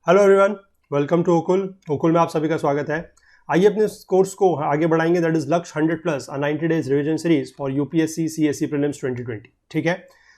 Hello everyone, welcome to ओकुल में आप सभी का स्वागत है। आइए अपने कोर्स को आगे बढ़ाएंगे। दैट इज लक्ष्य 100+ 90 days revision series for UPSC CSE prelims 2020। ठीक है,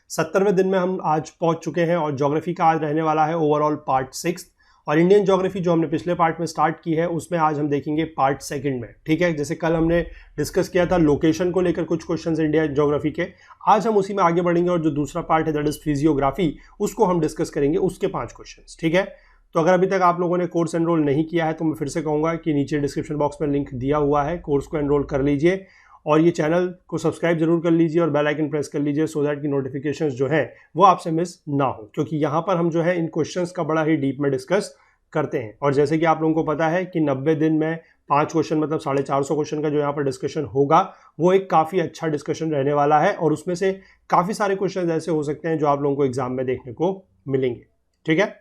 70वें दिन में हम आज पहुंच चुके हैं और ज्योग्राफी का आज रहने वाला है ओवरऑल पार्ट 6 और इंडियन ज्योग्राफी जो हमने पिछले पार्ट में स्टार्ट की है उसमें आज हम देखेंगे पार्ट 2 में। ठीक है, जैसे कल हमने डिस्कस किया था लोकेशन को लेकर कुछ क्वेश्चंस इंडिया ज्योग्राफी के, आज हम उसी में आगे बढ़ेंगे और जो दूसरा पार्ट है दैट इज फिजियोग्राफी, उसको हम डिस्कस करेंगे, उसके 5 क्वेश्चंस। ठीक है, तो अगर अभी तक आप लोगों ने कोर्स एनरोल नहीं किया है तो मैं फिर से कहूँगा कि नीचे डिस्क्रिप्शन बॉक्स में लिंक दिया हुआ है, कोर्स को एनरोल कर लीजिए और ये चैनल को सब्सक्राइब जरूर कर लीजिए और बेल आइकन प्रेस कर लीजिए सो दैट की नोटिफिकेशंस जो है वो आपसे मिस ना हो, क्योंकि यहाँ पर हम जो है इन क्वेश्चंस का बड़ा ही डीप में डिस्कस करते हैं। और जैसे कि आप लोगों को पता है कि 90 दिन में 5 क्वेश्चन मतलब 450 क्वेश्चन का जो यहाँ पर डिस्कशन होगा वो एक काफ़ी अच्छा डिस्कशन रहने वाला है और उसमें से काफ़ी सारे क्वेश्चन ऐसे हो सकते हैं जो आप लोगों को एग्जाम में देखने को मिलेंगे। ठीक है,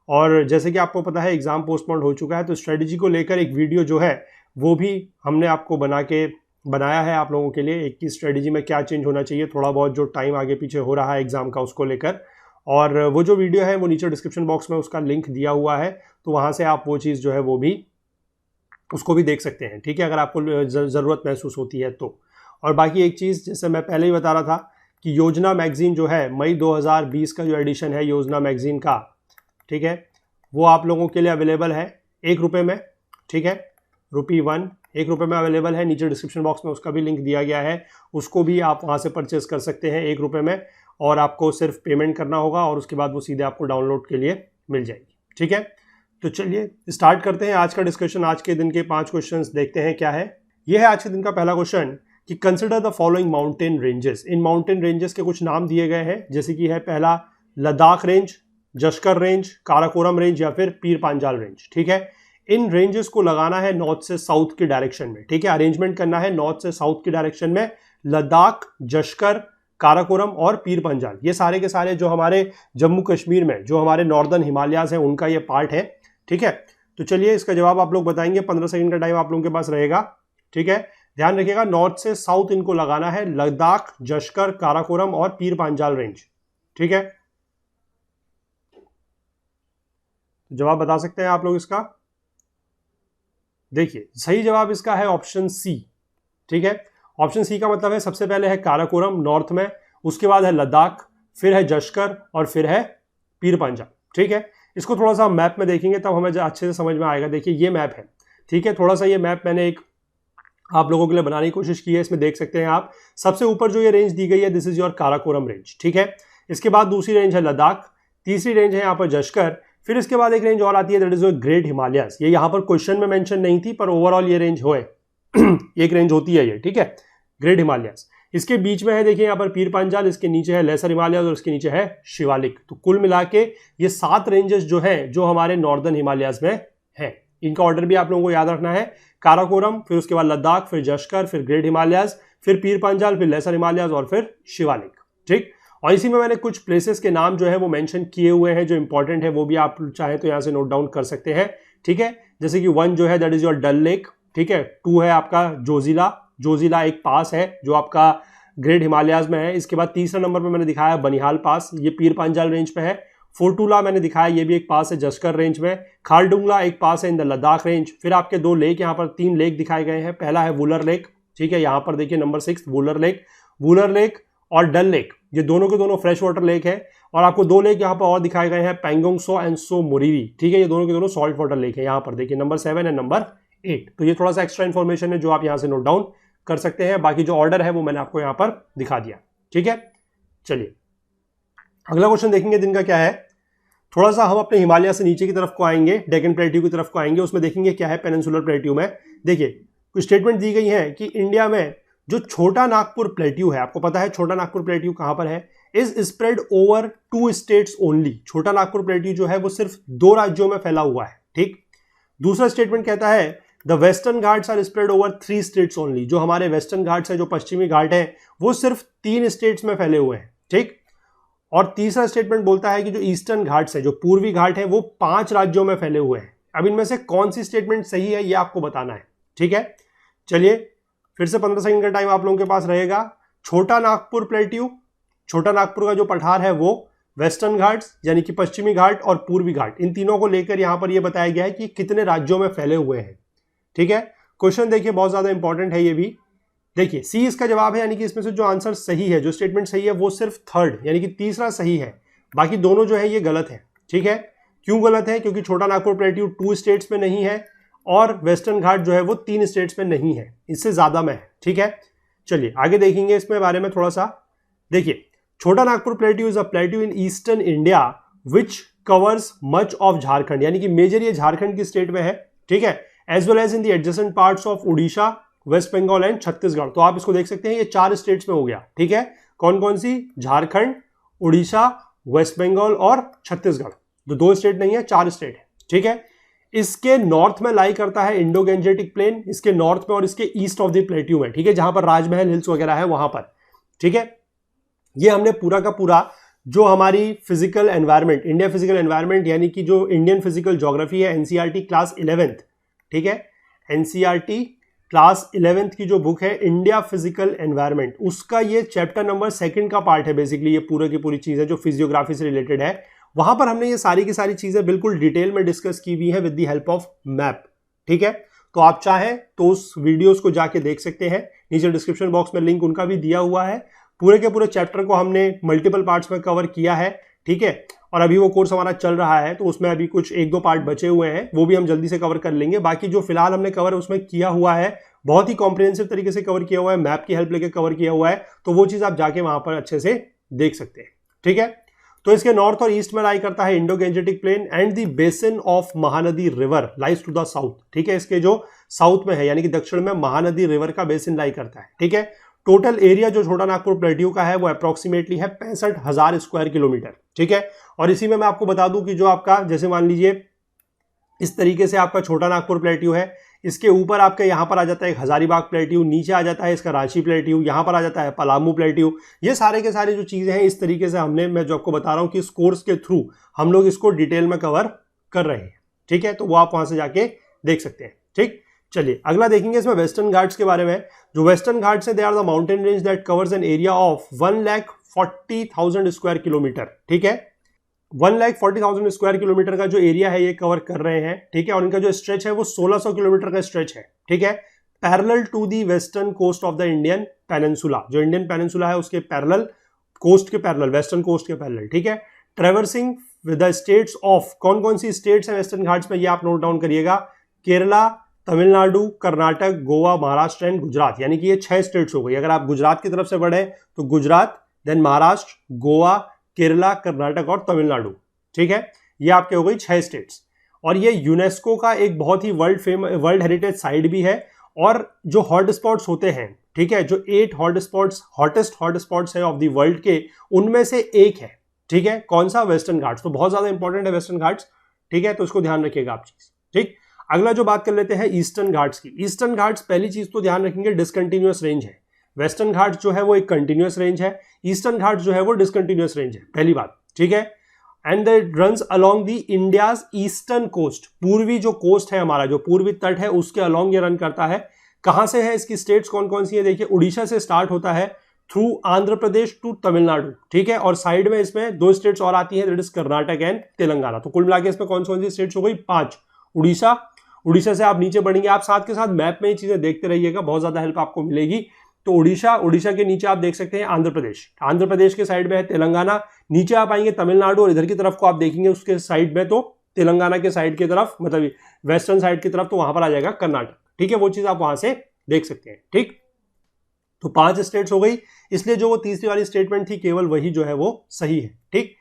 और जैसे कि आपको पता है एग्जाम पोस्टपोन्ड हो चुका है तो स्ट्रेटजी को लेकर एक वीडियो जो है वो भी हमने आपको बनाया है आप लोगों के लिए, एक की स्ट्रेटजी में क्या चेंज होना चाहिए, थोड़ा बहुत जो टाइम आगे पीछे हो रहा है एग्जाम का उसको लेकर। और वो जो वीडियो है वो नीचे डिस्क्रिप्शन बॉक्स में उसका लिंक दिया हुआ है, तो वहाँ से आप वो चीज़ जो है वो भी उसको भी देख सकते हैं। ठीक है, अगर आपको ज़रूरत महसूस होती है तो। और बाकी एक चीज़ जैसे मैं पहले ही बता रहा था कि योजना मैगजीन जो है मई 2020 का जो एडिशन है योजना मैगजीन का, ठीक है, वो आप लोगों के लिए अवेलेबल है ₹1 में। ठीक है, ₹1 ₹1 में अवेलेबल है, नीचे डिस्क्रिप्शन बॉक्स में उसका भी लिंक दिया गया है, उसको भी आप वहाँ से परचेज कर सकते हैं ₹1 में और आपको सिर्फ पेमेंट करना होगा और उसके बाद वो सीधे आपको डाउनलोड के लिए मिल जाएगी। ठीक है, तो चलिए स्टार्ट करते हैं आज का डिस्कशन। आज के दिन के 5 क्वेश्चंस देखते हैं क्या है। ये है आज के दिन का पहला क्वेश्चन कि consider the following mountain ranges. In mountain ranges के कुछ नाम दिए गए हैं, जैसे कि है पहला Ladakh range, Zanskar range, Karakoram range या फिर पीर पांजाल रेंज। ठीक है, इन रेंजेस को लगाना है नॉर्थ से साउथ की डायरेक्शन में। ठीक है, अरेंजमेंट करना है नॉर्थ से साउथ की डायरेक्शन में। लद्दाख, जश्कर, काराकोरम और पीर पंजाल ये सारे के सारे जो हमारे जम्मू कश्मीर में जो हमारे नॉर्दर्न हिमालयाज हैं उनका ये पार्ट है। ठीक है, तो चलिए इसका जवाब आप लोग बताएंगे, 15 सेकंड का टाइम आप लोगों के पास रहेगा। ठीक है, ध्यान रखिएगा नॉर्थ से साउथ इनको लगाना है, लद्दाख, जश्कर, काराकोरम और पीर पांजाल रेंज। ठीक है, जवाब बता सकते हैं आप लोग इसका। देखिए सही जवाब इसका है ऑप्शन सी। ठीक है, ऑप्शन सी का मतलब है सबसे पहले है काराकोरम नॉर्थ में, उसके बाद है लद्दाख, फिर है जश्कर और फिर है पीर पंजाल। ठीक है, इसको थोड़ा सा मैप में देखेंगे तब हमें अच्छे से समझ में आएगा। देखिए ये मैप है, ठीक है, थोड़ा सा ये मैप मैंने एक आप लोगों के लिए बनाने की कोशिश की है, इसमें देख सकते हैं आप सबसे ऊपर जो ये रेंज दी गई है this is your Karakoram range. ठीक है, इसके बाद दूसरी रेंज है लद्दाख, तीसरी रेंज है यहाँ पर जश्कर, फिर इसके बाद एक रेंज और आती है दैट इज ग्रेट हिमालयाज। ये यहाँ पर क्वेश्चन में मेंशन नहीं थी पर ओवरऑल ये रेंज हो एक रेंज होती है ये। ठीक है, ग्रेट हिमालयाज। इसके बीच में है देखिए यहाँ पर पीर पांजाल, इसके नीचे है लेसर हिमालयाज और इसके नीचे है शिवालिक। तो कुल मिला के ये 7 रेंजेस जो है जो हमारे नॉर्दर्न हिमालयाज में है, इनका ऑर्डर भी आप लोगों को याद रखना है। काराकोरम, फिर उसके बाद लद्दाख, फिर जश्कर, फिर ग्रेट हिमालयाज, फिर पीर पांजाल, फिर लेसर हिमालयाज और फिर शिवालिक। ठीक, और इसी में मैंने कुछ प्लेसेस के नाम जो है वो मेंशन किए हुए हैं जो इंपॉर्टेंट है, वो भी आप चाहे तो यहाँ से नोट डाउन कर सकते हैं। ठीक है, जैसे कि 1 जो है that is your Dal Lake. ठीक है, 2 है आपका जोजिला एक पास है जो आपका ग्रेट हिमालयाज में है। इसके बाद तीसरा नंबर पे मैंने दिखाया बनिहाल पास, ये पीर पांजाल रेंज पे है। फोर्टूला मैंने दिखाया, ये भी एक पास है जश्कर रेंज में। खारडुंगला एक पास है इन द लद्दाख रेंज। फिर आपके 2 लेक यहाँ पर 3 लेक दिखाए गए हैं, पहला है वुलर लेक। ठीक है, यहाँ पर देखिए नंबर 6 वुलर लेक और डल लेक, ये दोनों के दोनों फ्रेश वाटर लेक है। और आपको 2 लेक यहाँ पर और दिखाए गए हैं, Pangong so and so Moriri. ठीक है, ये दोनों के दोनों सॉल्ट वाटर लेक है। यहाँ पर देखिए नंबर 7 एंड नंबर 8। तो ये थोड़ा सा एक्स्ट्रा इन्फॉर्मेशन है जो आप यहाँ से नोट डाउन कर सकते हैं, बाकी जो ऑर्डर है वो मैंने आपको यहाँ पर दिखा दिया। ठीक है, चलिए अगला क्वेश्चन देखेंगे दिन का क्या है। थोड़ा सा हम अपने हिमालय से नीचे की तरफ को आएंगे, डेक्कन प्लेट्यू की तरफ को आएंगे, उसमें देखेंगे क्या है पेनिनसुलर प्लेट्यू में। देखिए कुछ स्टेटमेंट दी गई है कि इंडिया में जो छोटा नागपुर प्लेट्यू है, आपको पता है छोटा नागपुर प्लेट्यू कहां पर है, is spread over 2 states only. छोटा नागपुर प्लेट्यू जो है वो सिर्फ 2 राज्यों में फैला हुआ है। ठीक, दूसरा स्टेटमेंट कहता है the Western Ghats are spread over 3 states only. जो हमारे वेस्टर्न घाट्स है, जो पश्चिमी घाट है, वो सिर्फ 3 स्टेट्स में फैले हुए हैं। ठीक, और तीसरा स्टेटमेंट बोलता है कि जो ईस्टर्न घाट्स है, जो पूर्वी घाट है, वो 5 राज्यों में फैले हुए हैं। अब इनमें से कौन सी स्टेटमेंट सही है ये आपको बताना है। ठीक है, चलिए फिर से 15 सेकंड का टाइम आप लोगों के पास रहेगा। छोटा नागपुर प्लेट्यू, छोटा नागपुर का जो पठार है वो वेस्टर्न घाट्स यानी कि पश्चिमी घाट और पूर्वी घाट, इन तीनों को लेकर यहां पर यह बताया गया है कि कितने राज्यों में फैले हुए हैं। ठीक है, क्वेश्चन देखिए बहुत ज्यादा इंपॉर्टेंट है ये भी। देखिए सी इसका जवाब है, यानी कि इसमें से जो आंसर सही है, जो स्टेटमेंट सही है वो सिर्फ थर्ड यानी कि तीसरा सही है, बाकी दोनों जो है ये गलत है। ठीक है, क्यों गलत है? क्योंकि छोटा नागपुर प्लेट्यू 2 स्टेट्स में नहीं है और वेस्टर्न घाट जो है वो 3 स्टेट्स में नहीं है, इससे ज्यादा में है। ठीक है, चलिए आगे देखेंगे इसमें बारे में थोड़ा सा। देखिए छोटा Nagpur plateau is a plateau in eastern India which covers much of Jharkhand, यानी कि मेजर ये झारखंड की स्टेट में है। ठीक है, as well as in the adjacent parts of Orissa, West Bengal and Chhattisgarh. तो आप इसको देख सकते हैं ये 4 स्टेट्स में हो गया। ठीक है, कौन कौन सी? झारखंड, उड़ीसा, वेस्ट बंगाल और छत्तीसगढ़। तो 2 स्टेट नहीं है, 4 स्टेट है। ठीक है, इसके नॉर्थ में लाई करता है इंडो गैंजेटिक प्लेन, इसके नॉर्थ में और इसके ईस्ट ऑफ द प्लेट्यू में। ठीक है, जहां पर राजमहल हिल्स वगैरह है वहां पर। ठीक है, ये हमने पूरा का पूरा जो हमारी physical environment, India physical environment यानी कि जो इंडियन फिजिकल ज्योग्राफी है, एनसीईआरटी क्लास 11th, ठीक है, एनसीईआरटी क्लास 11th की जो बुक है इंडिया फिजिकल एनवायरनमेंट, उसका ये चैप्टर नंबर 2 का पार्ट है। बेसिकली ये पूरा की पूरी चीज है जो फिजियोग्राफी से रिलेटेड है। वहां पर हमने ये सारी की सारी चीजें बिल्कुल डिटेल में डिस्कस की हुई है with the help of map. ठीक है, तो आप चाहें तो उस वीडियोस को जाके देख सकते हैं, नीचे डिस्क्रिप्शन बॉक्स में लिंक उनका भी दिया हुआ है। पूरे के पूरे चैप्टर को हमने मल्टीपल पार्ट्स में कवर किया है। ठीक है, और अभी वो कोर्स हमारा चल रहा है तो उसमें अभी कुछ 1-2 पार्ट बचे हुए हैं, वो भी हम जल्दी से कवर कर लेंगे। बाकी जो फिलहाल हमने कवर उसमें किया हुआ है बहुत ही कॉम्प्रिहेंसिव तरीके से कवर किया हुआ है, मैप की हेल्प लेके कवर किया हुआ है, तो वो चीज आप जाके वहां पर अच्छे से देख सकते हैं। ठीक है, तो इसके नॉर्थ और ईस्ट में लाई करता है Indo Gangetic plain and the basin of Mahanadi river lies to the south. ठीक है, इसके जो साउथ में है यानी कि दक्षिण में महानदी रिवर का बेसिन लाई करता है। ठीक है, टोटल एरिया जो छोटा नागपुर प्लेट्यू का है वो अप्रोक्सीमेटली है 65,000 स्क्वायर किलोमीटर। ठीक है, और इसी में मैं आपको बता दूं कि जो आपका जैसे मान लीजिए इस तरीके से आपका छोटा नागपुर प्लेट्यू है, इसके ऊपर आपका यहां पर आ जाता है एक हजारीबाग प्लेट्यू, नीचे आ जाता है इसका रांची प्लेट्यू, यहां पर आ जाता है पलामू प्लेट्यू। ये सारे के सारे जो चीजें हैं इस तरीके से हमने, मैं जो आपको बता रहा हूं कि इस कोर्स के थ्रू हम लोग इसको डिटेल में कवर कर रहे हैं। ठीक है, तो वो आप वहां से जाके देख सकते हैं। ठीक, चलिए अगला देखेंगे इसमें वेस्टर्न घाट्स के बारे में। जो वेस्टर्न घाट्स है they are the mountain range that covers an area of 1,40,000 square kilometre. ठीक है, 1,40,000 स्क्वायर किलोमीटर का जो एरिया है ये कवर कर रहे हैं। ठीक है, और इनका जो स्ट्रेच है वो 1600 किलोमीटर का स्ट्रेच है। ठीक है, parallel to the western coast of the Indian peninsula, जो इंडियन पेनिनसुला है उसके पैरेलल, कोस्ट के पैरेलल, वेस्टर्न कोस्ट के पैरेलल। ठीक है, traversing with the states of, कौन कौन सी स्टेट्स है वेस्टर्न घाट्स में ये आप नोट डाउन करिएगा, केरला, तमिलनाडु, कर्नाटक, गोवा, महाराष्ट्र एंड गुजरात, यानी कि ये 6 स्टेट्स हो गई। अगर आप गुजरात की तरफ से बढ़े तो गुजरात, देन महाराष्ट्र, गोवा, केरला, कर्नाटक और तमिलनाडु। ठीक है, ये आपके हो गई 6 स्टेट्स। और ये यूनेस्को का एक बहुत ही वर्ल्ड हेरिटेज साइट भी है। और जो हॉट स्पॉट्स होते हैं, ठीक है, जो 8 हॉटेस्ट हॉट स्पॉट्स है ऑफ द वर्ल्ड के, उनमें से एक है। ठीक है, कौन सा? वेस्टर्न घाट्स। तो बहुत ज्यादा इंपॉर्टेंट है वेस्टर्न घाट्स। ठीक है, तो उसको ध्यान रखिएगा आप चीज। ठीक, अगला जो बात कर लेते हैं ईस्टर्न घाट्स की। ईस्टर्न घाट्स पहली चीज तो ध्यान रखेंगे डिसकंटिन्यूअस रेंज है। वेस्टर्न घाट्स जो है वो एक कंटिन्यूअस रेंज है, ईस्टर्न घाट्स जो है वो डिसकंटिन्यूअस रेंज है, पहली बात। ठीक है, and that runs along the India's eastern coast, पूर्वी जो कोस्ट है हमारा, जो पूर्वी तट है उसके अलोंग ये रन करता है। कहां से है? इसकी स्टेट्स कौन कौन सी है देखिए, उड़ीसा से स्टार्ट होता है थ्रू आंध्र प्रदेश टू तमिलनाडु। ठीक है, और साइड में इसमें 2 स्टेट्स और आती है, that is Karnataka and Telangana. तो कुल मिलाकर इसमें कौन सी स्टेट्स हो गई? 5। उड़ीसा से आप नीचे बढ़ेंगे, आप साथ के साथ मैप में ये चीजें देखते रहिएगा, बहुत ज्यादा हेल्प आपको मिलेगी। तो उड़ीसा के नीचे आप देख सकते हैं आंध्र प्रदेश के साइड में है तेलंगाना, नीचे आप आएंगे तमिलनाडु और इधर की तरफ को आप देखेंगे उसके साइड में तो तेलंगाना के साइड की तरफ, मतलब वेस्टर्न साइड की तरफ, तो वहां पर आ जाएगा कर्नाटक। ठीक है, वो चीज आप वहां से देख सकते हैं। ठीक, तो 5 स्टेट्स हो गई, इसलिए जो वो तीसरी वाली स्टेटमेंट थी केवल वही जो है वो सही है। ठीक,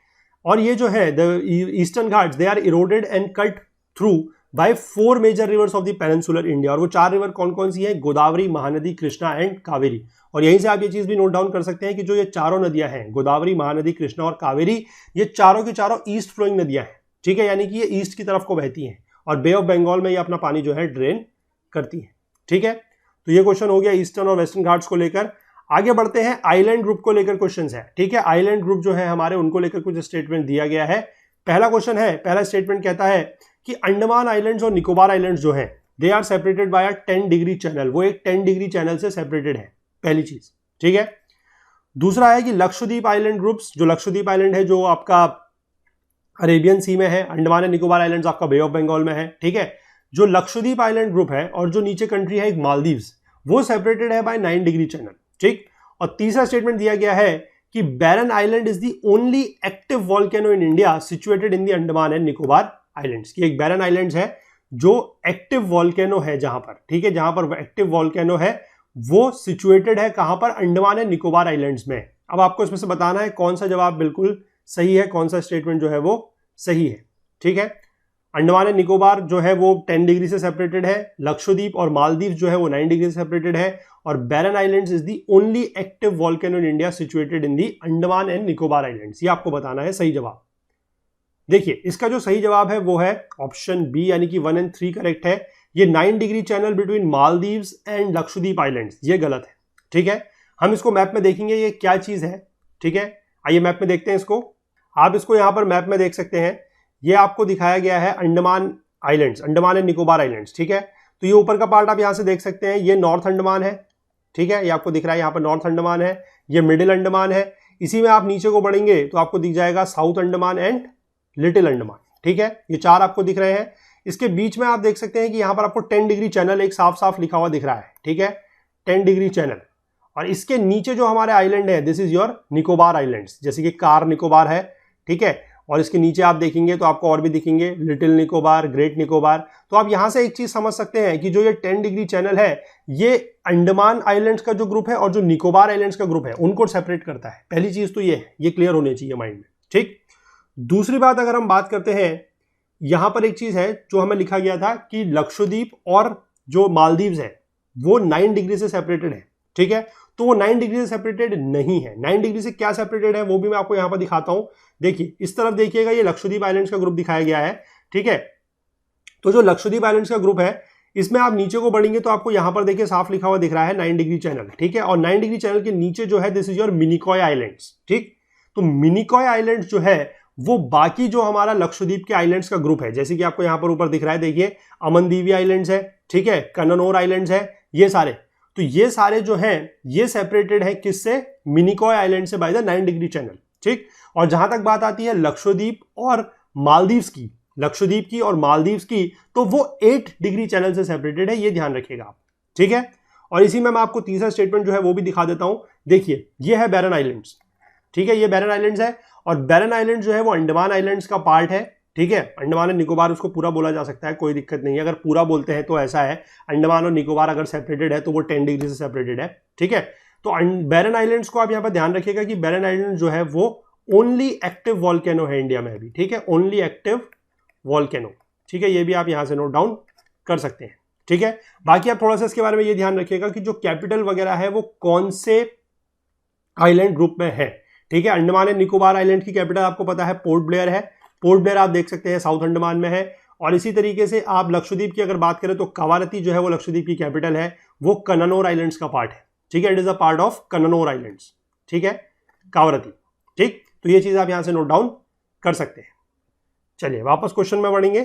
और ये जो है the Eastern Ghats they are eroded and cut through by 4 major rivers of the peninsular India. और वो 4 रिवर कौन कौन सी है? गोदावरी, महानदी, कृष्णा एंड कावेरी। और यहीं से आप ये चीज भी नोट डाउन कर सकते हैं कि जो ये चारों नदियां हैं, गोदावरी, महानदी, कृष्णा और कावेरी, ये चारों की चारों ईस्ट फ्लोइंग नदियां हैं। ठीक है, यानी कि ये ईस्ट की तरफ को बहती हैं और बे ऑफ बंगाल में ये अपना पानी जो है ड्रेन करती है। ठीक है, तो ये क्वेश्चन हो गया ईस्टर्न और वेस्टर्न घाट्स को लेकर। आगे बढ़ते हैं, आइलैंड ग्रुप को लेकर क्वेश्चन है। ठीक है, आइलैंड ग्रुप जो है हमारे, उनको लेकर कुछ स्टेटमेंट दिया गया है। पहला क्वेश्चन है, पहला स्टेटमेंट कहता है कि अंडमान आइलैंड्स और निकोबार आइलैंड्स जो हैं they are separated by a 10 degree channel. वो एक 10 डिग्री चैनल से सेपरेटेड है, पहली चीज। ठीक है, दूसरा है कि लक्षद्वीप आइलैंड ग्रुप्स, जो लक्षद्वीप आइलैंड है जो आपका अरेबियन सी में है, अंडमान एंड निकोबार आइलैंड्स आपका बे ऑफ बंगाल में है, ठीक है। जो लक्षद्वीप आइलैंड ग्रुप है और जो नीचे कंट्री है एक मालदीव्स, वो सेपरेटेड है बाय 9 डिग्री चैनल, ठीक। और तीसरा स्टेटमेंट दिया गया है कि Barren island is the only active volcano in India situated in the Andaman and Nicobar islands, की एक बैरन आइलैंड्स है जो एक्टिव वॉल्केनो है जहां पर, ठीक है, जहां पर एक्टिव वॉल्केनो है वो सिचुएटेड है कहां पर, अंडमान एंड निकोबार आइलैंड्स में। अब आपको इसमें से बताना है कौन सा जवाब बिल्कुल सही है, कौन सा स्टेटमेंट जो है वो सही है, ठीक है। अंडमान एंड निकोबार जो है वो 10 डिग्री से सेपरेटेड है, लक्षद्वीप और मालदीव जो है वो 9 डिग्री से सेपरेटेड है, और Barren islands is the only active volcano in India situated in the Andaman and Nicobar islands. ये आपको बताना है सही जवाब। देखिए इसका जो सही जवाब है वो है ऑप्शन बी, यानी कि 1 और 3 करेक्ट है। ये 9 degree channel between Maldives and Lakshadweep islands, ये गलत है, ठीक है। हम इसको मैप में देखेंगे ये क्या चीज है, ठीक है। आइए मैप में देखते हैं इसको। आप इसको यहां पर मैप में देख सकते हैं, ये आपको दिखाया गया है Andaman islands, Andaman and Nicobar islands, ठीक है। तो ये ऊपर का पार्ट आप यहां से देख सकते हैं, ये नॉर्थ अंडमान है, ठीक है, ये आपको दिख रहा है यहाँ पर नॉर्थ अंडमान है, ये मिडिल अंडमान है। इसी में आप नीचे को बढ़ेंगे तो आपको दिख जाएगा south Andaman and little Andaman, ठीक है। ये 4 आपको दिख रहे हैं। इसके बीच में आप देख सकते हैं कि यहाँ पर आपको 10 डिग्री चैनल एक साफ साफ लिखा हुआ दिख रहा है, ठीक है, 10 डिग्री चैनल। और इसके नीचे जो हमारे आइलैंड है this is your Nicobar islands, जैसे कि कार निकोबार है, ठीक है। और इसके नीचे आप देखेंगे तो आपको और भी दिखेंगे, लिटिल निकोबार, ग्रेट निकोबार। तो आप यहां से एक चीज समझ सकते हैं कि जो ये 10 डिग्री चैनल है ये अंडमान आइलैंड्स का जो ग्रुप है और जो निकोबार आइलैंड्स का ग्रुप है उनको सेपरेट करता है। पहली चीज तो ये है, ये क्लियर होनी चाहिए माइंड में, ठीक। दूसरी बात अगर हम बात करते हैं, यहां पर एक चीज है जो हमें लिखा गया था कि लक्षद्वीप और जो मालदीव्स है वो 9 डिग्री से सेपरेटेड है, ठीक है। तो वो 9 डिग्री से सेपरेटेड नहीं है। 9 डिग्री से क्या सेपरेटेड है वो भी मैं आपको यहां पर दिखाता हूं। देखिए इस तरफ देखिएगा, ये लक्षद्वीप आइलैंड्स का ग्रुप दिखाया गया है, ठीक है। तो जो लक्षद्वीप आइलैंड्स का ग्रुप है इसमें आप नीचे को बढ़ेंगे तो आपको यहां पर देखिए साफ लिखा हुआ दिख रहा है 9 डिग्री चैनल, ठीक है। और 9 डिग्री चैनल के नीचे जो है this is your Minicoy islands, ठीक। तो मिनिकॉय आइलैंड्स जो है वो बाकी जो हमारा लक्षद्वीप के आइलैंड्स का ग्रुप है, जैसे कि आपको यहां पर ऊपर दिख रहा है, देखिए अमनदीवी आइलैंड्स है, ठीक है, कन्ननौर आइलैंड्स है, ये सारे। तो ये सारे जो हैं ये सेपरेटेड है किससे, मिनिकॉय आइलैंड से बाय द 9 डिग्री चैनल, ठीक। और जहां तक बात आती है लक्षद्वीप और मालदीव्स की, लक्षद्वीप की और मालदीव्स की, तो वो 8 डिग्री चैनल से सेपरेटेड है, ये ध्यान रखिएगा आप, ठीक है। और इसी में मैं आपको तीसरा स्टेटमेंट जो है वो भी दिखा देता हूं। देखिए ये है बैरन आइलैंड्स, ठीक है, ये बैरन आइलैंड्स है। और बैरन आइलैंड जो है वो अंडमान आइलैंड्स का पार्ट है, ठीक है। अंडमान और निकोबार उसको पूरा बोला जा सकता है, कोई दिक्कत नहीं है। अगर पूरा बोलते हैं तो ऐसा है, अंडमान और निकोबार अगर सेपरेटेड है तो वो 10 डिग्री से सेपरेटेड है, ठीक है। तो बैरन आइलैंड्स को आप यहाँ पर ध्यान रखिएगा कि बैरन आइलैंड जो है वो ओनली एक्टिव वॉल्केनो है इंडिया में अभी, ठीक है, ओनली एक्टिव वॉल्केनो, ठीक है। ये भी आप यहाँ से नोट डाउन कर सकते हैं, ठीक है। बाकी आप थोड़ा सा इसके बारे में ये ध्यान रखिएगा कि जो कैपिटल वगैरह है वो कौन से आइलैंड ग्रुप में है, ठीक है। अंडमान एंड निकोबार आइलैंड की कैपिटल आपको पता है पोर्ट ब्लेयर है, पोर्ट ब्लेयर आप देख सकते हैं साउथ अंडमान में है। और इसी तरीके से आप लक्षद्वीप की अगर बात करें तो कवारती जो है वो लक्षद्वीप की कैपिटल है, वो कन्ननौर आइलैंड्स का पार्ट है, ठीक है, it is a part of Cannanore islands, ठीक है, कावरती, ठीक। तो ये चीज आप यहां से नोट डाउन कर सकते हैं। चलिए वापस क्वेश्चन में बढ़ेंगे।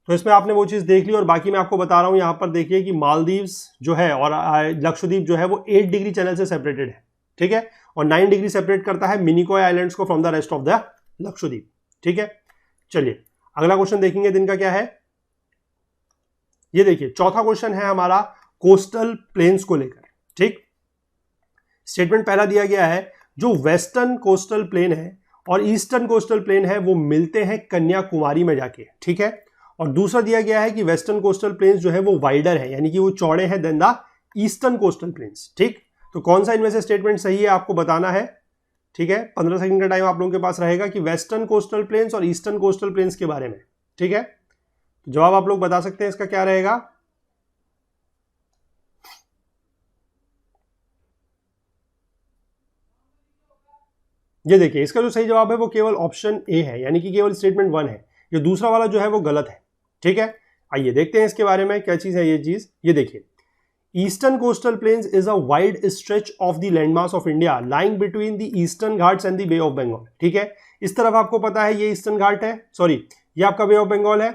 तो इसमें आपने वो चीज देख ली, और बाकी मैं आपको बता रहा हूं यहां पर देखिए कि मालदीव्स जो है और लक्षद्वीप जो है वो 8 डिग्री चैनल से सेपरेटेड है, ठीक है। और 9 डिग्री सेपरेट करता है मिनिकॉय आइलैंड्स को from the rest of the Lakshadweep, ठीक है। चलिए अगला क्वेश्चन देखेंगे दिन का क्या है। ये देखिए चौथा क्वेश्चन है हमारा कोस्टल प्लेन्स को लेकर, ठीक। स्टेटमेंट पहला दिया गया है, जो वेस्टर्न कोस्टल प्लेन है और ईस्टर्न कोस्टल प्लेन है वो मिलते हैं कन्याकुमारी में जाके, ठीक है। और दूसरा दिया गया है कि वेस्टर्न कोस्टल प्लेन्स जो है वो वाइडर है, यानी कि वो चौड़े हैं than the eastern coastal plains, ठीक। तो कौन सा इनमें से स्टेटमेंट सही है आपको बताना है, ठीक है। 15 सेकंड का टाइम आप लोगों के पास रहेगा कि वेस्टर्न कोस्टल प्लेन्स और ईस्टर्न कोस्टल प्लेन्स के बारे में, ठीक है। तो जवाब आप लोग बता सकते हैं इसका क्या रहेगा। ये देखिए इसका जो सही जवाब है वो केवल ऑप्शन ए है, यानी कि केवल स्टेटमेंट 1 है। ये दूसरा वाला जो है वो गलत है, ठीक है। आइए देखते हैं इसके बारे में क्या चीज है ये चीज। ये देखिए Eastern coastal plains is a wide stretch of the landmass of India lying between the Eastern Ghats and the Bay of Bengal, ठीक है। इस तरफ आपको पता है ये ईस्टर्न घाट है, सॉरी ये आपका बे ऑफ बंगाल है,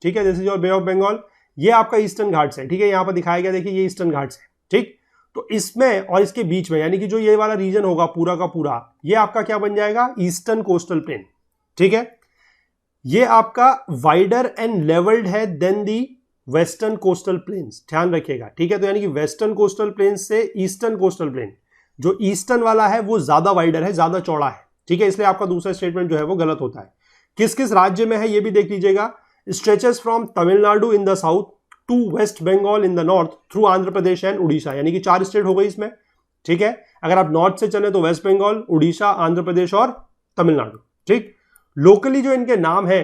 ठीक है, this is your Bay of Bengal. ये आपका ईस्टर्न घाट्स है, ठीक है, यहाँ पर दिखाया गया देखिए ये ईस्टर्न घाट्स है, ठीक। तो इसमें और इसके बीच में यानी कि जो ये वाला रीजन होगा पूरा का पूरा, ये आपका क्या बन जाएगा, ईस्टर्न कोस्टल प्लेन। ठीक है, ये आपका वाइडर एंड लेवल्ड है than the western coastal plains, ध्यान रखिएगा। ठीक है, तो यानी कि वेस्टर्न कोस्टल प्लेन से ईस्टर्न कोस्टल प्लेन, जो ईस्टर्न वाला है वो ज्यादा वाइडर है, ज्यादा चौड़ा है। ठीक है, इसलिए आपका दूसरा स्टेटमेंट जो है वो गलत होता है। किस किस राज्य में है ये भी देख लीजिएगा। Stretches from Tamil Nadu in the south to West Bengal in the north through Andhra Pradesh and Orissa, यानी कि 4 स्टेट हो गई इसमें। ठीक है, अगर आप नॉर्थ से चले तो वेस्ट बंगाल, उड़ीसा, आंध्र प्रदेश और तमिलनाडु। ठीक, लोकली जो इनके नाम है,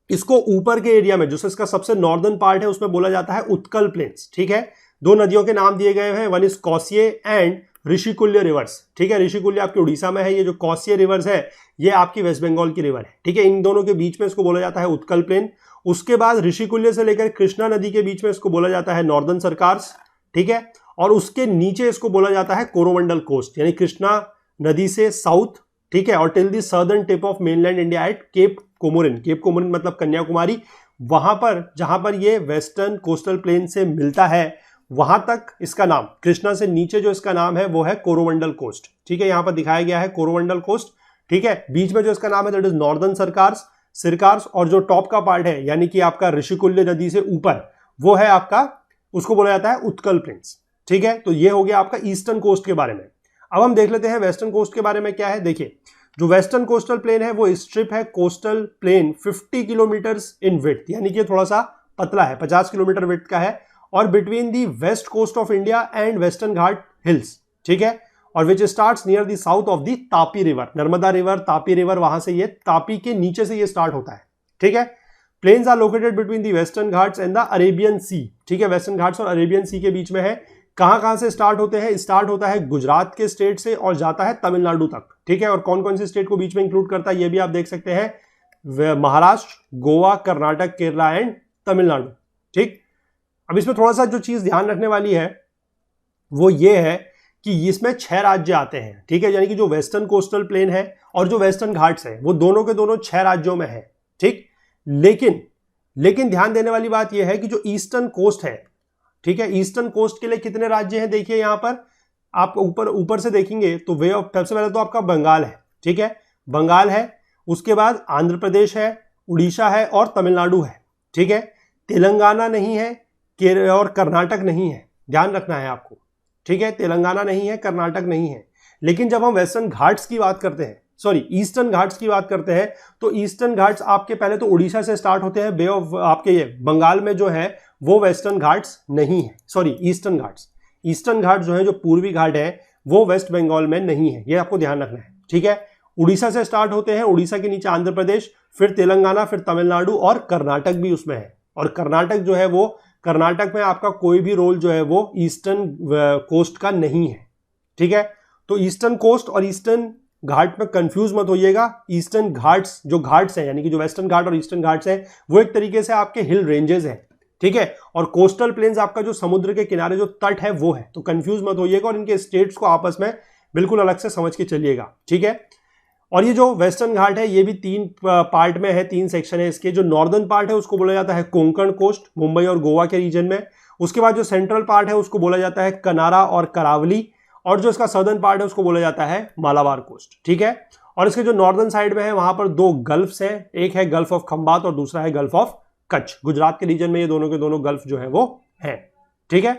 इसको ऊपर के एरिया में जो इसका सबसे नॉर्दर्न पार्ट है उसमें बोला जाता है उत्कल प्लेन्स। ठीक है, 2 नदियों के नाम दिए गए हैं, one is कौशिये and Rushikulya reverse. ठीक है, ऋषिकुल्य आपके उड़ीसा में है, ये जो कौशिये रिवर्स है ये आपकी वेस्ट बंगाल की रिवर है। ठीक है, इन दोनों के बीच में इसको बोला जाता है उत्कल प्लेन। उसके बाद ऋषिकुल्य से लेकर कृष्णा नदी के बीच में इसको बोला जाता है नॉर्दर्न सरकार्स। ठीक है, और उसके नीचे इसको बोला जाता है कोरोमंडल कोस्ट, यानी कृष्णा नदी से साउथ। ठीक है, और till the southern tip of mainland India at Cape Comorin. Cape Comorin मतलब कन्याकुमारी, वहां पर जहां पर ये वेस्टर्न कोस्टल प्लेन से मिलता है वहां तक इसका नाम, कृष्णा से नीचे जो इसका नाम है वो है कोरोमंडल कोस्ट। ठीक है, यहां पर दिखाया गया है कोरोमंडल कोस्ट। ठीक है, बीच में जो इसका नाम है दैट इज नॉर्दर्न सिरकार्स, और जो टॉप का पार्ट है यानी कि आपका ऋषिकुल्य नदी से ऊपर वो है आपका, उसको बोला जाता है उत्कल प्लेन्स। ठीक है, तो ये हो गया आपका ईस्टर्न कोस्ट के बारे में। अब हम देख लेते हैं वेस्टर्न कोस्ट के बारे में क्या है। देखिए, जो वेस्टर्न कोस्टल प्लेन है वो स्ट्रिप है कोस्टल प्लेन 50 किलोमीटर्स इन विड्थ, यानी कि थोड़ा सा पतला है, 50 किलोमीटर विड्थ का है, और between the west coast of India and Western घाट हिल्स। ठीक है, और which starts near the south of the Tapi river, Narmada river, Tapi river, वहां से ये तापी के नीचे से ये स्टार्ट होता है। ठीक है, plains are located between the Western Ghats and the Arabian sea. ठीक है, वेस्टर्न घाट्स और अरेबियन सी के बीच में है। कहां से स्टार्ट होते हैं, स्टार्ट होता है गुजरात के स्टेट से और जाता है तमिलनाडु तक। ठीक है, और कौन कौन से स्टेट को बीच में इंक्लूड करता है ये भी आप देख सकते हैं, महाराष्ट्र, गोवा, कर्नाटक, केरला एंड तमिलनाडु। ठीक, अब इसमें थोड़ा सा जो चीज ध्यान रखने वाली है वो ये है कि इसमें 6 राज्य आते हैं। ठीक है, यानी कि जो वेस्टर्न कोस्टल प्लेन है और जो वेस्टर्न घाट्स है वो दोनों के दोनों 6 राज्यों में है। ठीक, लेकिन ध्यान देने वाली बात यह है कि जो ईस्टर्न कोस्ट है, ठीक है, ईस्टर्न कोस्ट के लिए कितने राज्य हैं, देखिए यहां पर आप ऊपर से देखेंगे तो वे ऑफ, सबसे पहले तो आपका बंगाल है। ठीक है, बंगाल है, उसके बाद आंध्र प्रदेश है, उड़ीसा है और तमिलनाडु है। ठीक है, तेलंगाना नहीं है और कर्नाटक नहीं है, ध्यान रखना है आपको। ठीक है, तेलंगाना नहीं है, कर्नाटक नहीं है। लेकिन जब हम वेस्टर्न घाट्स की बात करते हैं, ईस्टर्न घाट्स की बात करते हैं, तो ईस्टर्न घाट्स आपके पहले तो उड़ीसा से स्टार्ट होते हैं, बे ऑफ आपके ये बंगाल में जो है वो वेस्टर्न घाट्स नहीं है, ईस्टर्न घाट जो है, जो पूर्वी घाट है वो वेस्ट बंगाल में नहीं है, ये आपको ध्यान रखना है। ठीक है, उड़ीसा से स्टार्ट होते हैं, उड़ीसा के नीचे आंध्र प्रदेश, फिर तेलंगाना, फिर तमिलनाडु और कर्नाटक भी उसमें है। और कर्नाटक जो है वो, कर्नाटक में आपका कोई भी रोल जो है वो ईस्टर्न कोस्ट का नहीं है। ठीक है, तो ईस्टर्न कोस्ट और ईस्टर्न घाट में कंफ्यूज मत होइएगा। ईस्टर्न घाट्स जो घाट्स हैं, यानी कि जो वेस्टर्न घाट और ईस्टर्न घाट्स हैं, वो एक तरीके से आपके हिल रेंजेस हैं। ठीक है, और कोस्टल प्लेन्स आपका जो समुद्र के किनारे जो तट है वो है, तो कंफ्यूज मत होइएगा और इनके स्टेट्स को आपस में बिल्कुल अलग से समझ के चलिएगा। ठीक है, और ये जो वेस्टर्न घाट है ये भी 3 पार्ट में है, 3 सेक्शन है इसके। जो नॉर्दर्न पार्ट है उसको बोला जाता है कोंकण कोस्ट, मुंबई और गोवा के रीजन में। उसके बाद जो सेंट्रल पार्ट है उसको बोला जाता है कनारा और करावली, और जो इसका सदर्न पार्ट है उसको बोला जाता है मालाबार कोस्ट। ठीक है, और इसके जो नॉर्दर्न साइड में है वहां पर 2 गल्फ्स हैं, एक है गल्फ ऑफ खंबात और दूसरा है गल्फ ऑफ कच्छ। गुजरात के रीजन में ये दोनों के दोनों गल्फ जो है वो हैं। ठीक है,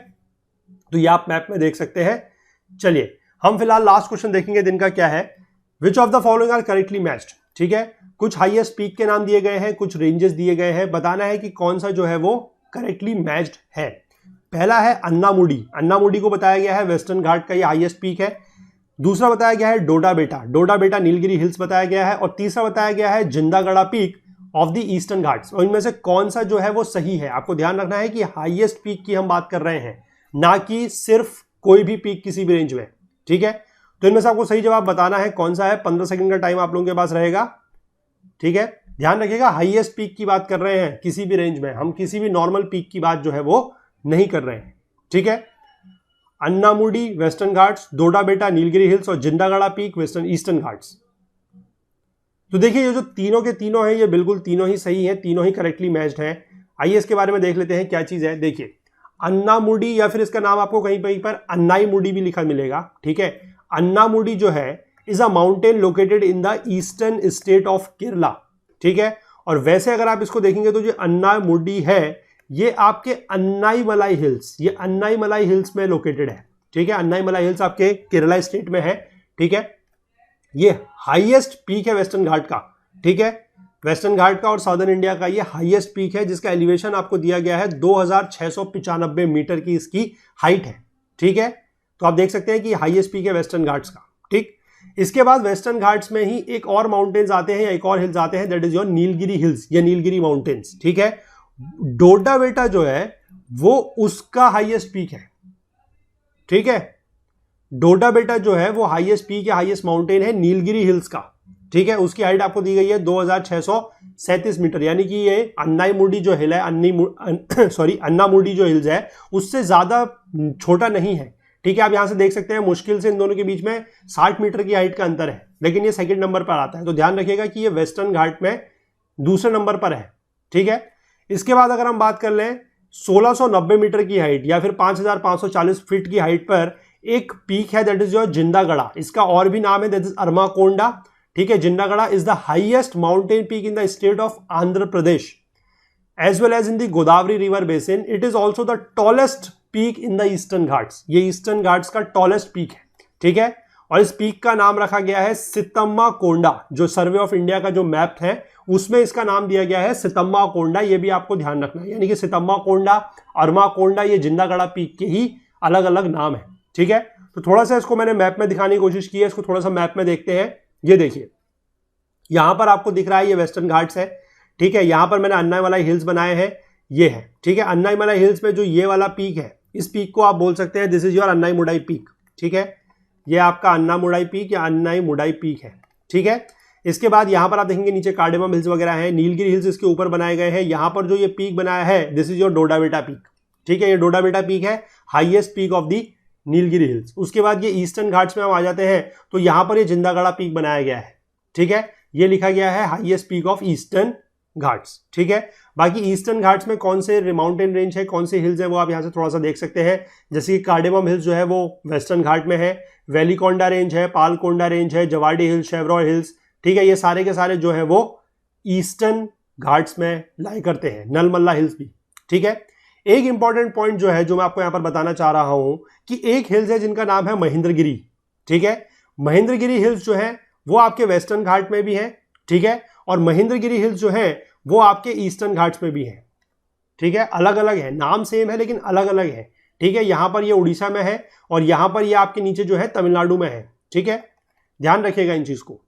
तो ये आप मैप में देख सकते हैं। चलिए हम फिलहाल लास्ट क्वेश्चन देखेंगे दिन का, क्या है, which of the following are correctly matched. ठीक है, कुछ हाईएस्ट पीक के नाम दिए गए हैं, कुछ रेंजेस दिए गए हैं, बताना है कि कौन सा जो है वो करेक्टली मैच्ड है। पहला है अन्नामुडी, अन्नामुडी को बताया गया है वेस्टर्न घाट का ये हाईएस्ट पीक है। दूसरा बताया गया है डोडा बेटा नीलगिरी हिल्स बताया गया है। और तीसरा बताया गया है Jindhagada peak of the Eastern Ghats. और इनमें से कौन सा जो है वो सही है, आपको ध्यान रखना है कि हाईएस्ट पीक की हम बात कर रहे हैं, ना कि सिर्फ कोई भी पीक किसी भी रेंज में। ठीक है, तो इनमें से आपको सही जवाब बताना है कौन सा है। 15 सेकंड का टाइम आप लोगों के पास रहेगा। ठीक है, ध्यान रखिएगा, हाईएस्ट पीक की बात कर रहे हैं किसी भी रेंज में, हम किसी भी नॉर्मल पीक की बात जो है वो नहीं कर रहे हैं। ठीक है, अन्नामुडी वेस्टर्न घाट्स, डोडा बेटा नीलगिरी हिल्स और जिंदागढ़ा पीक वेस्टर्न ईस्टर्न घाट्स। तो देखिए ये जो तीनों के तीनों हैं ये बिल्कुल तीनों ही सही हैं, तीनों ही करेक्टली मैच्ड हैं। आइए इसके बारे में देख लेते हैं क्या चीज है। देखिए अन्नामुडी या फिर इसका नाम आपको कहीं कहीं पर अन्नाईमुडी भी लिखा मिलेगा, ठीक है। अन्नामुडी जो है is a mountain located in the eastern state of Kerala, ठीक है। और वैसे अगर आप इसको देखेंगे तो जो अन्नामुडी है ये आपके अन्नाईमलाई हिल्स, ये अन्नाईमलाई हिल्स में लोकेटेड है, ठीक है। अन्नाईमलाई हिल्स आपके केरला स्टेट में है, ठीक है। ये हाईएस्ट पीक है वेस्टर्न घाट का, ठीक है। वेस्टर्न घाट का और साउदर्न इंडिया का ये हाईएस्ट पीक है, जिसका एलिवेशन आपको दिया गया है 2695 मीटर की इसकी हाइट है, ठीक है। तो आप देख सकते हैं कि हाईएस्ट पीक है वेस्टर्न घाट्स का, ठीक। इसके बाद वेस्टर्न घाट्स में ही एक और माउंटेन्स आते हैं या एक और हिल्स आते हैं, that is your Nilgiri hills या नीलगिरी माउंटेन्स, ठीक है। डोडा बेटा जो है वो उसका हाईएस्ट पीक है, ठीक है। डोडा बेटा जो है वो हाईएस्ट पीक या हाईएस्ट माउंटेन है नीलगिरी हिल्स का, ठीक है। उसकी हाइट आपको दी गई है 2637 मीटर, यानी कि ये अन्नाईमुडी जो हिल है अन्नामुडी जो हिल्स है उससे ज्यादा छोटा नहीं है, ठीक है। आप यहां से देख सकते हैं मुश्किल से इन दोनों के बीच में 60 मीटर की हाइट का अंतर है, लेकिन ये सेकंड नंबर पर आता है। तो ध्यान रखिएगा कि ये वेस्टर्न घाट में दूसरे नंबर पर है, ठीक है। इसके बाद अगर हम बात कर लें 1690 मीटर की हाइट या फिर 5540 फीट की हाइट पर एक पीक है, दैट इज योर जिंदागढ़ा। इसका और भी नाम है, दैट इज अरमाकोंडा, ठीक है। Jindhagada is the highest mountain peak in the state of Andhra Pradesh as well as in the Godavari river basin. It is also the tallest peak in the Eastern Ghats, ये Eastern Ghats का tallest peak है, ठीक है। और इस पीक का नाम रखा गया है सितम्मा कोंडा, जो सर्वे ऑफ इंडिया का जो मैप है उसमें इसका नाम दिया गया है सितम्मा कोंडा, ये भी आपको ध्यान रखना है। यानी कि सितम्मा कोंडा, अरमा कोंडा, ये जिंदागढ़ा पीक के ही अलग अलग नाम है, ठीक है। तो थोड़ा सा इसको मैंने मैप में दिखाने की कोशिश की है, इसको थोड़ा सा मैप में देखते हैं। ये देखिए यहां पर आपको दिख रहा है ये वेस्टर्न घाट्स है, ठीक है। यहां पर मैंने अन्नाईमलाई हिल्स बनाए हैं, ये है, ठीक है। अन्नाईमलाई हिल्स में जो ये वाला पीक है, इस पीक को आप बोल सकते हैं दिस इज योर अन्नाईमुडाई पीक, ठीक है। ये आपका अन्नामुडाई पीक या अन्नाईमुडाई पीक है, ठीक है। इसके बाद यहां पर आप देखेंगे नीचे कार्डेमम हिल्स वगैरह हैं, नीलगिरी हिल्स इसके ऊपर बनाए गए हैं। यहां पर जो ये पीक बनाया है दिस इज योर डोडा बेटा पीक, ठीक है। ये डोडा बेटा पीक है, highest peak of the Nilgiri hills. उसके बाद ये ईस्टर्न घाट्स में हम आ जाते हैं तो यहां पर ये जिंदागढ़ा पीक बनाया गया है, ठीक है। ये लिखा गया है highest peak of eastern Ghats, ठीक है। बाकी ईस्टर्न घाट्स में कौन से माउंटेन रेंज है, कौन से हिल्स है, वो आप यहां से थोड़ा सा देख सकते हैं। जैसे कि कार्डेमम हिल्स जो है वो वेस्टर्न घाट में है, वेलीकोंडा रेंज है, पालकोंडा रेंज है, जवाडी हिल्स, शेवरॉय हिल्स, ठीक है। ये सारे के सारे जो है वो ईस्टर्न घाट्स में लाई करते हैं, नलमल्ला हिल्स भी, ठीक है। एक इंपॉर्टेंट पॉइंट जो है जो मैं आपको यहां पर बताना चाह रहा हूं कि एक हिल्स है जिनका नाम है महेंद्रगिरी, ठीक है। महेंद्रगिरी हिल्स जो है वो आपके वेस्टर्न घाट में भी है, ठीक है। और महेंद्रगिरी हिल्स जो है वो आपके ईस्टर्न घाट्स में भी है, ठीक है। अलग अलग है, नाम सेम है लेकिन अलग अलग है, ठीक है। यहां पर ये उड़ीसा में है और यहां पर ये आपके नीचे जो है तमिलनाडु में है, ठीक है। ध्यान रखिएगा इन चीज को।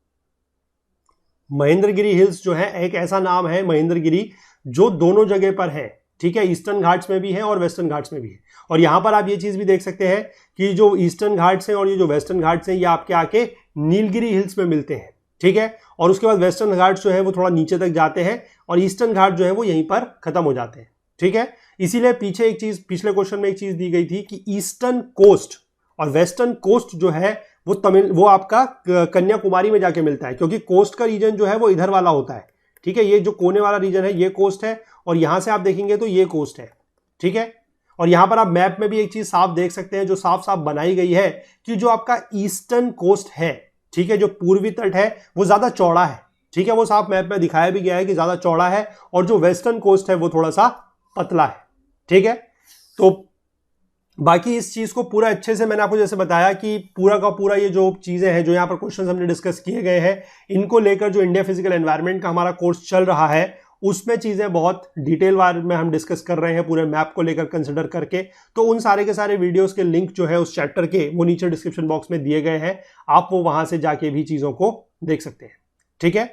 महेंद्रगिरी हिल्स जो है एक ऐसा नाम है महेंद्रगिरी जो दोनों जगह पर है, ठीक है। ईस्टर्न घाट्स में भी है और वेस्टर्न घाट्स में भी है। और यहां पर आप ये चीज भी देख सकते हैं कि जो ईस्टर्न घाट्स हैं और ये जो वेस्टर्न घाट्स हैं ये आपके आके नीलगिरी हिल्स में मिलते हैं, ठीक है। और उसके बाद वेस्टर्न घाट्स जो है वो थोड़ा नीचे तक जाते हैं और ईस्टर्न घाट जो है वो यहीं पर खत्म हो जाते हैं, ठीक है। इसीलिए पीछे एक चीज, पिछले क्वेश्चन में एक चीज दी गई थी कि ईस्टर्न कोस्ट और वेस्टर्न कोस्ट जो है वो आपका कन्याकुमारी में जाके मिलता है, क्योंकि कोस्ट का रीजन जो है वो इधर वाला होता है, ठीक है। ये जो कोने वाला रीजन है ये कोस्ट है और यहां से आप देखेंगे तो ये कोस्ट है, ठीक है। और यहां पर आप मैप में भी एक चीज साफ देख सकते हैं जो साफ साफ बनाई गई है कि जो आपका ईस्टर्न कोस्ट है, ठीक है, जो पूर्वी तट है वो ज्यादा चौड़ा है, ठीक है। वो साफ मैप में दिखाया भी गया है कि ज्यादा चौड़ा है और जो वेस्टर्न कोस्ट है वो थोड़ा सा पतला है, ठीक है। तो बाकी इस चीज को पूरा अच्छे से मैंने आपको जैसे बताया कि पूरा का पूरा ये जो चीजें हैं जो यहाँ पर क्वेश्चन हमने डिस्कस किए गए हैं, इनको लेकर जो इंडिया फिजिकल एनवायरनमेंट का हमारा कोर्स चल रहा है उसमें चीजें बहुत डिटेल वार में हम डिस्कस कर रहे हैं पूरे मैप को लेकर कंसिडर करके। तो उन सारे के सारे वीडियोस के लिंक जो है उस चैप्टर के वो नीचे डिस्क्रिप्शन बॉक्स में दिए गए हैं, आप वो वहां से जाके भी चीजों को देख सकते हैं, ठीक है।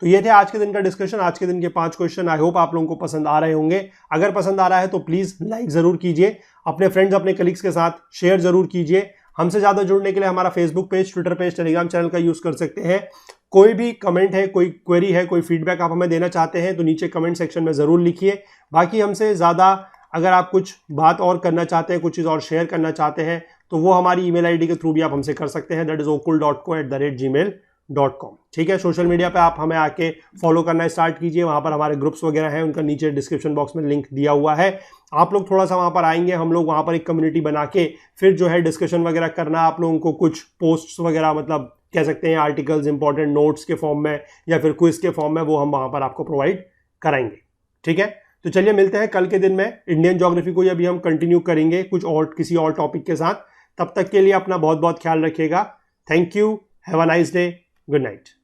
तो ये थे आज के दिन का डिस्कशन, आज के दिन के 5 क्वेश्चन। आई होप आप लोगों को पसंद आ रहे होंगे। अगर पसंद आ रहा है तो प्लीज लाइक जरूर क्लिक, अपने फ्रेंड्स अपने कलीग्स के साथ शेयर जरूर कीजिए। हमसे ज्यादा जुड़ने के लिए हमारा Facebook page, Twitter page, Telegram channel का यूज कर सकते हैं। कोई भी कमेंट है, कोई क्वेरी है, कोई फीडबैक आप हमें देना चाहते हैं तो नीचे कमेंट सेक्शन में जरूर लिखिए। बाकी हमसे ज्यादा अगर आप कुछ बात और करना चाहते हैं, कुछ चीज और शेयर करना चाहते हैं तो वो हमारी ईमेल आईडी के थ्रू भी आप हमसे कर सकते हैं, दैट इज okul.co@gmail.com। www.okulmaths.com। ठीक है, सोशल मीडिया पे आप हमें आके फॉलो करना स्टार्ट कीजिए, वहां पर हमारे ग्रुप्स वगैरह हैं, उनका नीचे डिस्क्रिप्शन बॉक्स में लिंक दिया हुआ है। आप लोग थोड़ा सा वहां पर आएंगे, हम लोग वहां पर एक कम्युनिटी बना के फिर जो है डिस्कशन वगैरह करना, आप लोगों को कुछ पोस्ट्स वगैरह मतलब कह सकते हैं आर्टिकल्स, इंपॉर्टेंट नोट्स के फॉर्म में या फिर क्विज के फॉर्म में, वो हम वहां पर आपको प्रोवाइड कराएंगे। ठीक है, तो चलिए मिलते हैं कल के दिन में। इंडियन ज्योग्राफी को अभी हम कंटिन्यू करेंगे कुछ और किसी और टॉपिक के साथ। तब तक के लिए अपना बहुत बहुत ख्याल रखिएगा। Thank you, have a nice day, good night.